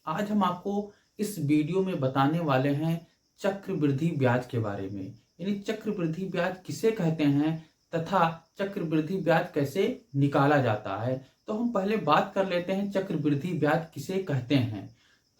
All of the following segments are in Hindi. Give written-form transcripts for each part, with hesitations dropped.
आज हम आपको इस वीडियो में बताने वाले हैं चक्रवृद्धि ब्याज के बारे में। यानी चक्रवृद्धि ब्याज किसे कहते हैं तथा चक्रवृद्धि ब्याज कैसे निकाला जाता है। तो हम पहले बात कर लेते हैं चक्रवृद्धि ब्याज किसे कहते हैं।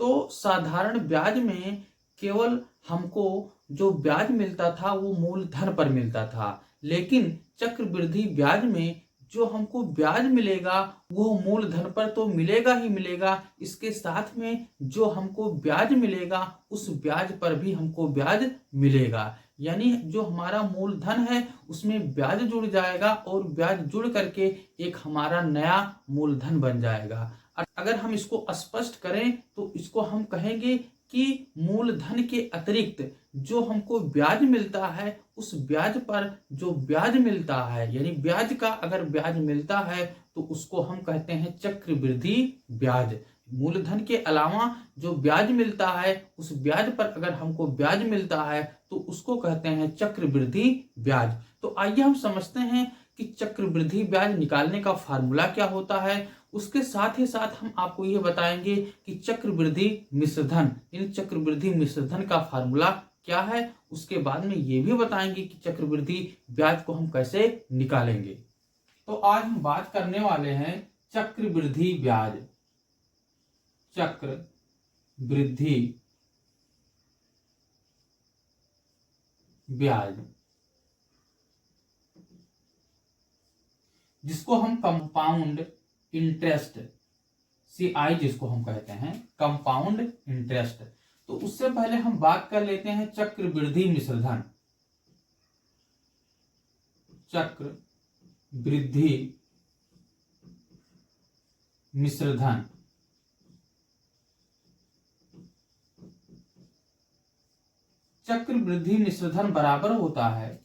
तो साधारण ब्याज में केवल हमको जो ब्याज मिलता था वो मूलधन पर मिलता था, लेकिन चक्रवृद्धि ब्याज में जो हमको ब्याज मिलेगा वो मूलधन पर तो मिलेगा ही मिलेगा, इसके साथ में जो हमको ब्याज मिलेगा उस ब्याज पर भी हमको ब्याज मिलेगा। यानी जो हमारा मूलधन है उसमें ब्याज जुड़ जाएगा और ब्याज जुड़ करके एक हमारा नया मूलधन बन जाएगा। अगर हम इसको स्पष्ट करें तो इसको हम कहेंगे कि मूलधन के अतिरिक्त जो हमको ब्याज मिलता है उस ब्याज पर जो ब्याज मिलता है, यानी ब्याज का अगर ब्याज मिलता है तो उसको हम कहते हैं चक्रवृद्धि ब्याज। मूलधन के अलावा जो ब्याज मिलता है उस ब्याज पर अगर हमको ब्याज मिलता है तो उसको कहते हैं चक्रवृद्धि ब्याज। तो आइए हम समझते हैं कि चक्रवृद्धि ब्याज निकालने का फार्मूला क्या होता है। उसके साथ ही साथ हम आपको यह बताएंगे कि चक्रवृद्धि मिश्रधन यानी चक्रवृद्धि मिश्रधन का फार्मूला क्या है। उसके बाद में ये भी बताएंगे कि चक्रवृद्धि ब्याज को हम कैसे निकालेंगे। तो आज हम बात करने वाले हैं चक्रवृद्धि ब्याज। चक्रवृद्धि ब्याज जिसको हम कंपाउंड इंटरेस्ट CI जिसको हम कहते हैं कंपाउंड इंटरेस्ट। तो उससे पहले हम बात कर लेते हैं चक्रवृद्धि मिश्रधन। चक्रवृद्धि मिश्रधन चक्रवृद्धि मिश्रधन बराबर होता है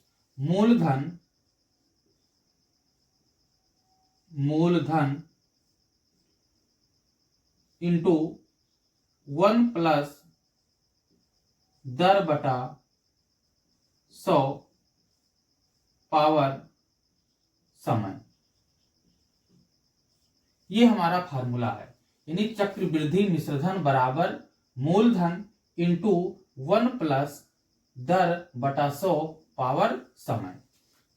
मूलधन इंटू 1 प्लस दर बटा 100 पावर समय। ये हमारा फार्मूला है। यानी चक्रवृद्धि मिश्रधन बराबर मूलधन इंटू 1 प्लस दर बटा 100 पावर समय।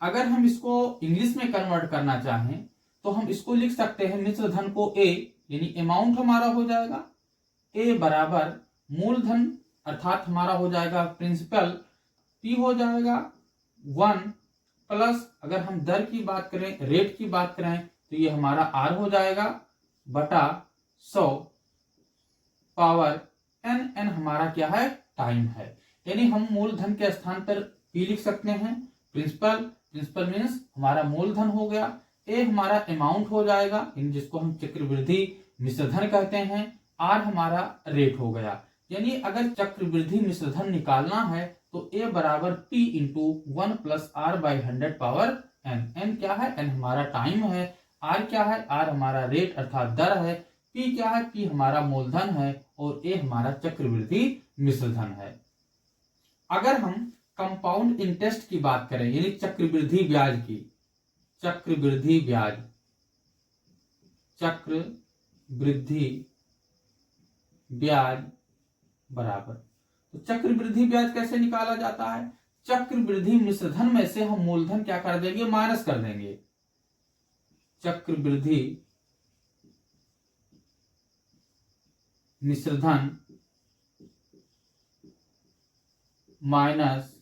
अगर हम इसको इंग्लिश में कन्वर्ट करना चाहें तो हम इसको लिख सकते हैं मिश्रधन को A यानी अमाउंट हमारा हो जाएगा A बराबर मूलधन अर्थात हमारा हो जाएगा प्रिंसिपल P हो जाएगा 1 प्लस अगर हम दर की बात करें रेट की बात करें तो ये हमारा R हो जाएगा बटा 100 पावर n हमारा क्या है टाइम है। यानी हम मूलधन के स्थान पर P लिख सकते हैं प्रिंसिपल मीन्स हमारा मूलधन हो गया। A हमारा अमाउंट हो जाएगा जिसको हम चक्रवृद्धि मिश्रधन कहते हैं। R हमारा रेट हो गया। यानी अगर चक्रवृद्धि मिश्रधन निकालना है तो A बराबर P into 1 plus R by 100 power n क्या है n हमारा टाइम है, R क्या है R हमारा रेट अर्थात दर है, P क्या है P हमारा मूलधन है और A हमारा चक्रवृद्धि मिश्रधन है। अगर हम कंपाउंड इंटरेस्ट की बात करें यानी चक्रवृद्धि ब्याज की, चक्रवृद्धि ब्याज बराबर, तो चक्रवृद्धि ब्याज कैसे निकाला जाता है। चक्रवृद्धि मिश्रधन में से हम मूलधन क्या कर देंगे माइनस कर देंगे। चक्रवृद्धि मिश्रधन माइनस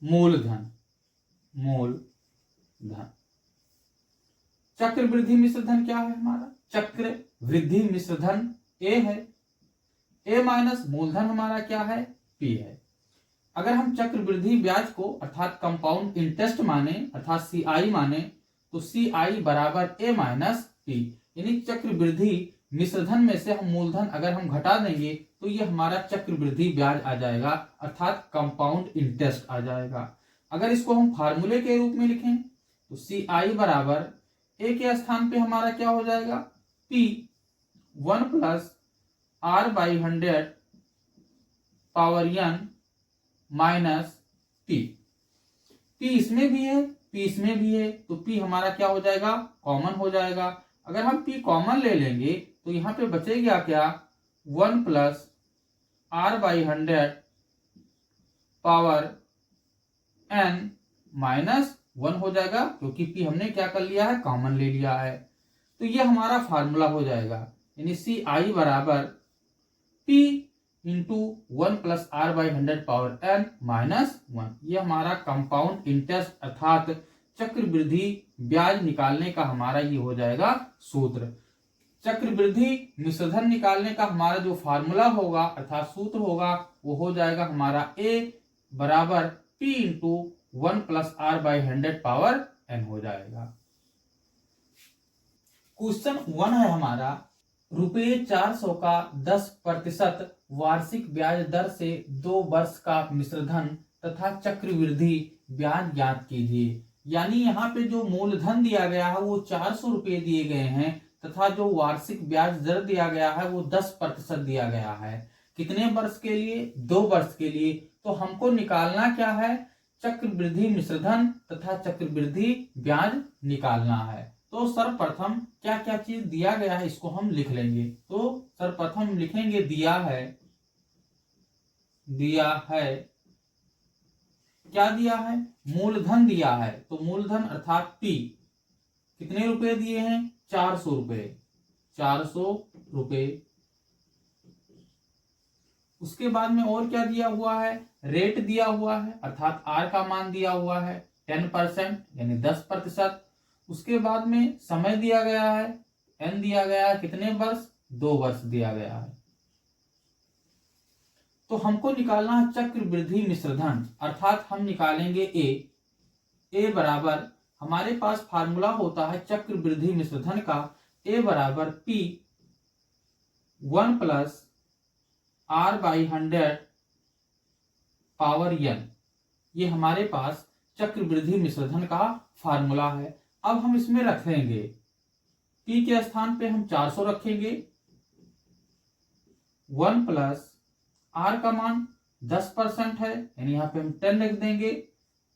मूलधन चक्रवृद्धि मिश्रधन क्या है हमारा चक्रवृद्धि मिश्रधन A है, A माइनस मूलधन हमारा क्या है P है। अगर हम चक्रवृद्धि ब्याज को अर्थात कंपाउंड इंटरेस्ट माने अर्थात CI माने तो CI बराबर A माइनस P। यानी चक्रवृद्धि मिश्रधन में से हम मूलधन अगर हम घटा देंगे तो ये हमारा चक्रवृद्धि ब्याज आ जाएगा अर्थात कंपाउंड इंटरेस्ट आ जाएगा। अगर इसको हम फार्मूले के रूप में लिखें तो CI बराबर A के स्थान पे हमारा क्या हो जाएगा P 1 plus R by 100 power n minus P। P इसमें भी है P इसमें भी है तो P हमारा क्या हो जाएगा कॉमन हो जाएगा। अगर हम P कॉमन ले लेंगे तो यहाँ पे बचेगा क्या 1 plus R/100 power n minus 1 हो जाएगा, क्योंकि p हमने क्या कर लिया है, कॉमन ले लिया है। तो ये हमारा फार्मूला हो जाएगा, यानी CI बराबर P into 1 plus R/100 power n minus 1। ये हमारा कंपाउंड इंटरेस्ट अर्थात चक्रवृद्धि ब्याज निकालने का हमारा ये हो जाएगा सूत्र। चक्रवृद्धि मिश्रधन निकालने का हमारा जो फार्मूला होगा अर्थात सूत्र होगा वो हो जाएगा हमारा A बराबर P into 1 plus R/100 power n हो जाएगा। क्वेश्चन 1 है हमारा, ₹400 का 10% वार्षिक ब्याज दर से 2 वर्ष का मिश्रधन तथा चक्रवृद्धि ब्याज ज्ञात कीजिए। यानी यहाँ पे जो मूलधन दिया गया है वो 400 रुपये दिए गए हैं तथा जो वार्षिक ब्याज दर दिया गया है वो 10% दिया गया है। कितने वर्ष के लिए? 2 वर्ष के लिए। तो हमको निकालना क्या है? चक्रवृद्धि मिश्रधन तथा चक्रवृद्धि ब्याज निकालना है। तो सर्वप्रथम क्या क्या चीज दिया गया है इसको हम लिख लेंगे। तो सर्वप्रथम लिखेंगे दिया है क्या दिया है? मूलधन दिया है। तो मूलधन अर्थात P कितने रुपए दिए हैं? 400 रुपए। 400 रुपए। उसके बाद में और क्या दिया हुआ है? रेट दिया हुआ है अर्थात R का मान दिया हुआ है 10% यानी 10%। उसके बाद में समय दिया गया है, N दिया गया है, कितने वर्ष? 2 वर्ष दिया गया है। तो हमको निकालना है चक्रवृद्धि मिश्रधन अर्थात हम निकालेंगे A बराबर, हमारे पास फार्मूला होता है चक्रवृद्धि मिश्रधन का, A बराबर P 1 plus R/100 power n। ये हमारे पास चक्रवृद्धि मिश्रधन का फार्मूला है। अब हम इसमें रखेंगे P के स्थान पे हम 400 रखेंगे, 1 प्लस R का मान 10% है यानी यहाँ पे हम 10 रख देंगे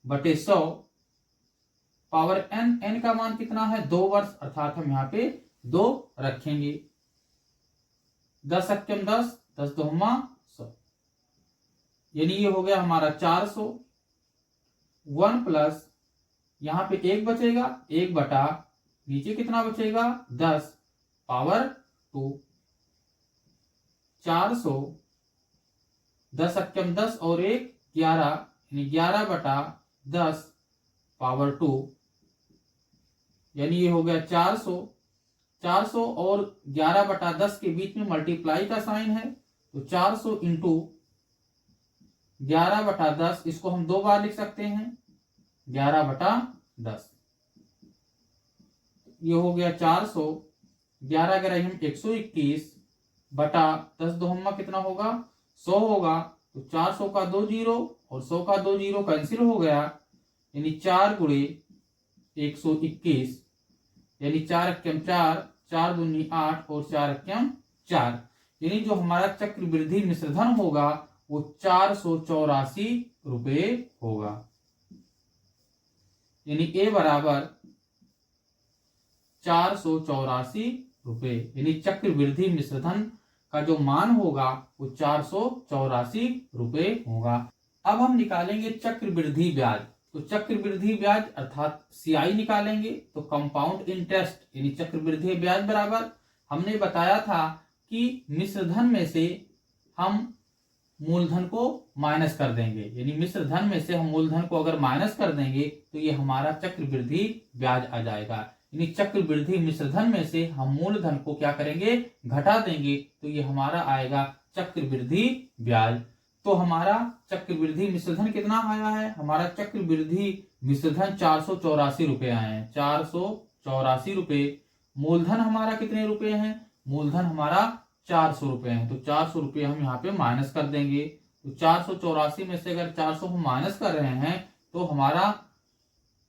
बटे 100 पावर n का मान कितना है? 2 वर्ष अर्थात हम यहाँ पे 2 रखेंगे। 10 अक्कम 10, 10 दोहमा 100 यानी ये हो गया हमारा 400। 1 प्लस यहाँ पे 1 बचेगा, 1 बटा नीचे कितना बचेगा? 10 पावर 2। 400 10 अक्कम 10 और 1 11 यानी 11 बटा 10 पावर 2 यानी ये हो गया 400। 400 और 11 बटा 10 के बीच में मल्टीप्लाई का साइन है तो 400 इंटू 11 बटा 10, इसको हम 2 बार लिख सकते हैं 11 बटा 10। ये हो गया 400, 11 11 हम 121 बटा 10 दोहम्मा कितना होगा? 100 होगा। तो 400 का 2 जीरो और 100 का 2 जीरो कैंसिल हो गया यानी 4 गुणे 121 यानी 4 अक्कम 4, 4 दूनी 8 और 4 अक्कम 4 यानी जो हमारा चक्रवृद्धि मिश्रधन होगा वो 484 रुपए होगा। यानी A बराबर 484 रुपए यानी चक्रवृद्धि मिश्रधन का जो मान होगा वो 484 रुपए होगा। अब हम निकालेंगे चक्रवृद्धि ब्याज। तो चक्रवृद्धि ब्याज अर्थात CI निकालेंगे। तो कंपाउंड इंटरेस्ट यानी चक्रवृद्धि ब्याज बराबर, हमने बताया था कि मिश्रधन में से हम मूलधन को माइनस कर देंगे, यानी मिश्रधन में से हम मूलधन को अगर माइनस कर देंगे तो ये हमारा चक्रवृद्धि ब्याज आ जाएगा। यानी चक्रवृद्धि मिश्रधन में से हम मूलधन को क्या करेंगे? घटा देंगे तो ये हमारा आएगा चक्रवृद्धि ब्याज। तो हमारा चक्रवृद्धि मिश्रधन कितना आया है? हमारा चक्रवृद्धि मिश्रधन 484 रुपए आए हैं। 484 रुपए। मूलधन हमारा कितने रुपए हैं? मूलधन हमारा 400 रुपए हैं। तो 400 रुपए हम यहाँ पे माइनस कर देंगे। तो 484 में से अगर 400 हम माइनस कर रहे हैं तो हमारा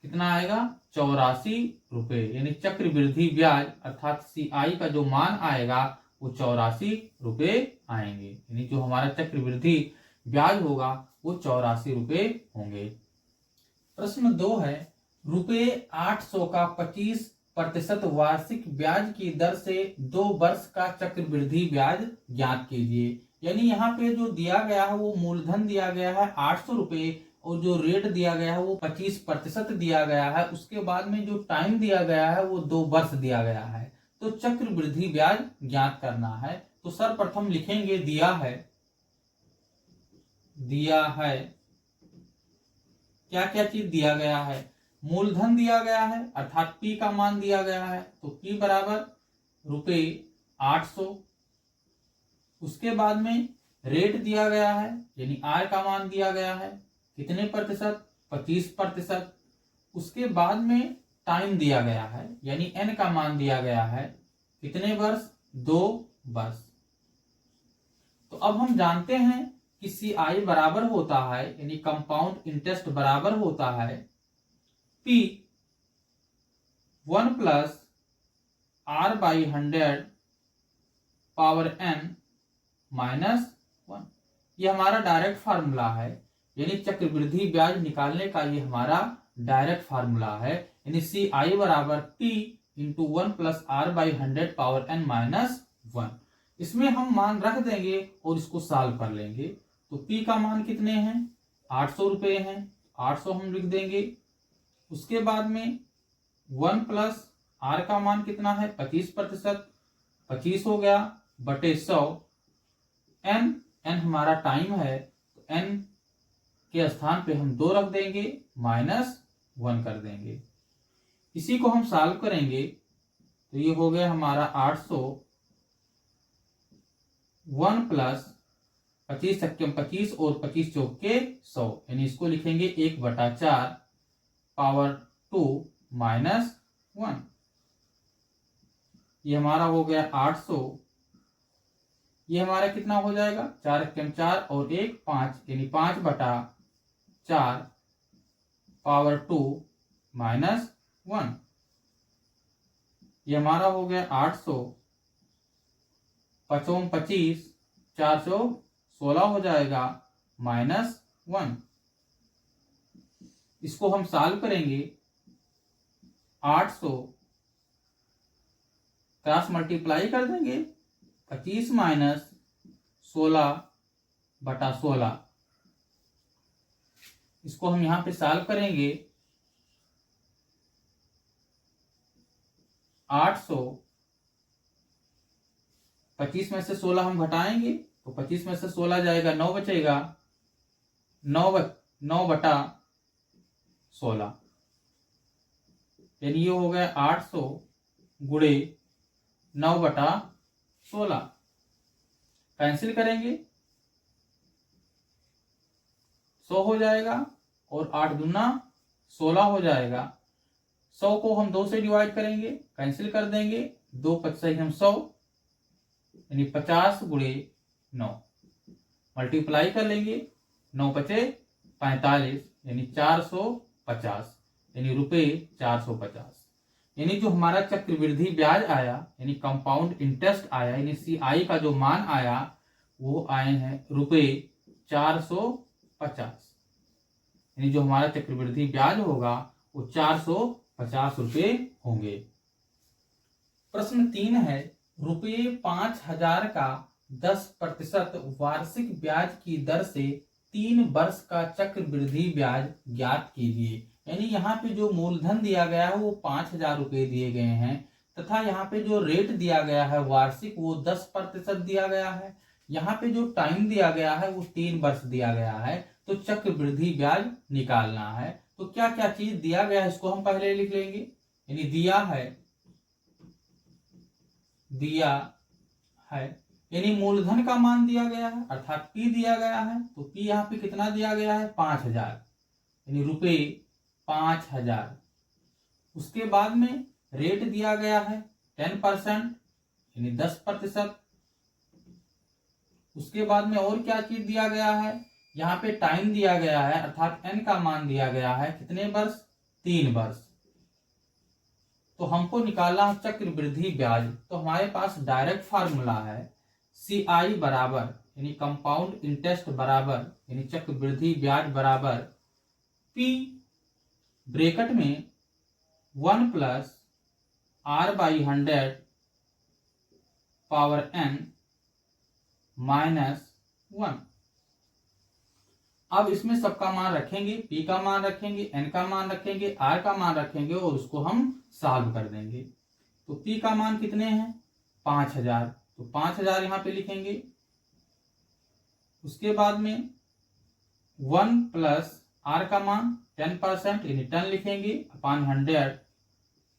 कितना आएगा? 84 रुपए। यानी चक्रवृद्धि ब्याज अर्थात CI का जो मान आएगा वो 84 रुपए आएंगे। यानी जो हमारा चक्रवृद्धि ब्याज होगा वो 84 रुपए होंगे। प्रश्न 2 है, ₹800 का प्रतिशत वार्षिक ब्याज की दर से 2 वर्ष का चक्रवृद्धि ब्याज ज्ञात कीजिए। यानी यहाँ पे जो दिया गया है वो मूलधन दिया गया है 800 रुपये और जो रेट दिया गया है वो 25% दिया गया है। उसके बाद में जो टाइम दिया गया है वो 2 वर्ष दिया गया है। तो चक्रवृद्धि ब्याज ज्ञात करना है। तो सर्वप्रथम लिखेंगे दिया है क्या क्या चीज दिया गया है। मूलधन दिया गया है अर्थात P का मान दिया गया है, तो P बराबर ₹800। उसके बाद में रेट दिया गया है यानी R का मान दिया गया है, कितने प्रतिशत, 25%। उसके बाद में टाइम दिया गया है यानी N का मान दिया गया है, कितने वर्ष, 2 वर्ष। तो अब हम जानते हैं कि CI बराबर होता है यानी कंपाउंड इंटरेस्ट बराबर होता है P 1 + R/100 पावर N -1। ये हमारा डायरेक्ट फार्मूला है, यानी चक्रवृद्धि ब्याज निकालने का ये हमारा डायरेक्ट फार्मूला है। यानी CI बराबर P × 1 + R/100 पावर N -1। इसमें हम मान रख देंगे और इसको सॉल्व कर लेंगे। तो P का मान कितने हैं, 800 रुपये हैं, 800 हम लिख देंगे। उसके बाद में 1 + R का मान कितना है, 25%, 25 हो गया बटे 100। N हमारा टाइम है, तो N के स्थान पे हम 2 रख देंगे, -1 कर देंगे। इसी को हम सॉल्व करेंगे तो ये हो गया हमारा 800, 1 + 25 × 25 और 25 चौके 100, यानी इसको लिखेंगे 1/4 पावर 2 -1। ये हमारा हो गया 800। ये हमारा कितना हो जाएगा, 4 × 4 और 1 5, यानी 5/4 पावर 2 -1। ये हमारा हो गया 800, 5 × 25, 416 हो जाएगा -1। इसको हम सॉल्व करेंगे, 800 क्रॉस मल्टीप्लाई कर देंगे, 25 - 16/16। इसको हम यहां पे सॉल्व करेंगे, 800, 25 में से 16 हम घटाएंगे तो 25 में से 16 जाएगा, 9 बचेगा, 9/16, यानी ये हो गया 800 × 9/16। कैंसिल करेंगे, 100 हो जाएगा और 8 दूना 16 हो जाएगा। 100 को हम 2 से डिवाइड करेंगे, कैंसिल कर देंगे, 2 × 5 हम 100, यानी 50 × 9 मल्टीप्लाई कर लेंगे, 9 × 5 45, यानी 450, यानी ₹450। यानी जो हमारा चक्रवृद्धि ब्याज आया यानी कंपाउंड इंटरेस्ट आया, यानी CI का जो मान आया वो आए हैं ₹450। यानी जो हमारा चक्रवृद्धि ब्याज होगा वो 450 रुपये होंगे। प्रश्न 3 है, ₹5000 का 10% वार्षिक ब्याज की दर से 3 वर्ष का चक्रवृद्धि ब्याज ज्ञात कीजिए। यानी यहाँ पे जो मूलधन दिया गया है वो 5000 रुपये दिए गए हैं, तथा यहाँ पे जो रेट दिया गया है वार्षिक वो 10% दिया गया है। यहाँ पे जो टाइम दिया गया है वो 3 वर्ष दिया गया है। तो चक्रवृद्धि ब्याज निकालना है। तो क्या क्या चीज दिया गया है इसको हम पहले लिख लेंगे। यानी दिया है यानी मूलधन का मान दिया गया है अर्थात P दिया गया है। तो P यहाँ पे कितना दिया गया है, 5000, यानी ₹5000। उसके बाद में रेट दिया गया है 10%, यानी 10%। उसके बाद में और क्या चीज दिया गया है, यहाँ पे टाइम दिया गया है अर्थात N का मान दिया गया है, कितने वर्ष, 3 वर्ष। तो हमको निकालना है चक्रवृद्धि ब्याज। तो हमारे पास डायरेक्ट फार्मूला है CI बराबर यानी कंपाउंड इंटरेस्ट बराबर यानी चक्रवृद्धि ब्याज बराबर P ब्रैकेट में 1 + r/100 पावर n -1। अब इसमें सबका मान रखेंगे, p का मान रखेंगे, n का मान रखेंगे, r का मान रखेंगे और उसको हम सॉल्व कर देंगे। तो p का मान कितने हैं 5000, तो 5000 यहां पे लिखेंगे। उसके बाद में 1 प्लस r का मान 10% यानी 10 लिखेंगे अपॉन 100।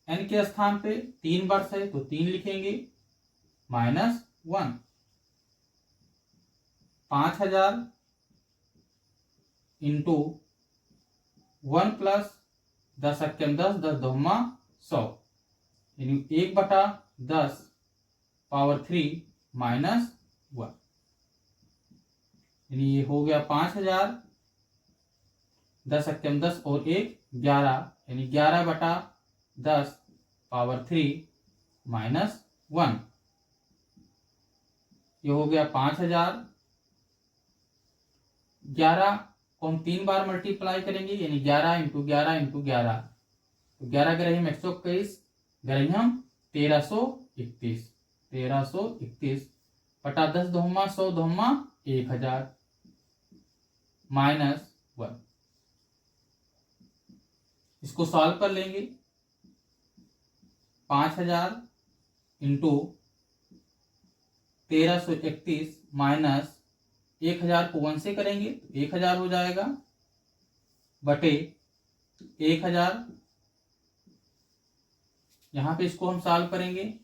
n के स्थान पे 3 वर्ष है तो 3 लिखेंगे -1। 5000 इंटू 1 प्लस 10 अक्कम 10, 10 दोमा 100 यानी 1/10 पावर 3 -1 यानी ये हो गया 5000, 10 अक्कम 10 और 1 11 यानी 11/10 पावर 3 -1। ये हो गया 5000। 11 को हम 3 बार मल्टीप्लाई करेंगे यानी 11 इंटू 11 इंटू 11, तो 11 ग्रही 121, ग्रही हम 1331, 1331 बटा 10 दोमा 100 दोमा 1000 -1। इसको सॉल्व कर लेंगे। 5000 इंटू 1331 माइनस 1000 को 1 से करेंगे तो 1000 हो जाएगा बटे 1000। यहां पे इसको हम सॉल्व करेंगे।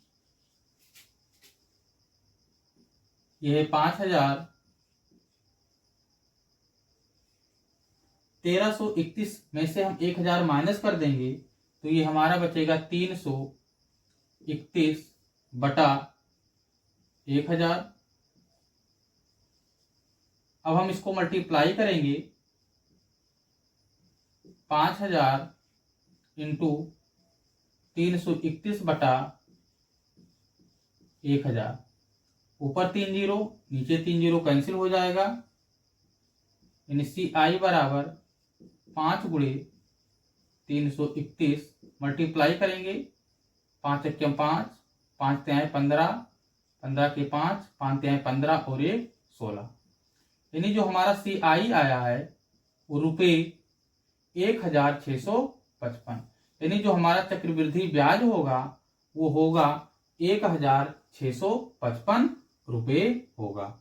यह है 5000, 1331 में से हम 1000 माइनस कर देंगे तो ये हमारा बचेगा 331 बटा 1000। अब हम इसको मल्टीप्लाई करेंगे। 5000 इंटू 331 बटा 1000, ऊपर 3 जीरो नीचे 3 जीरो कैंसिल हो जाएगा यानी CI बराबर 5 गुणे 331 मल्टीप्लाई करेंगे। 5 अक्कम 5, 5 तिहाई 15, 15 के 5, 5 तिहाई 15 और 1 16 यानी जो हमारा CI आया है वो ₹1655 यानी जो हमारा चक्रवृद्धि ब्याज होगा वो होगा ₹1655 होगा।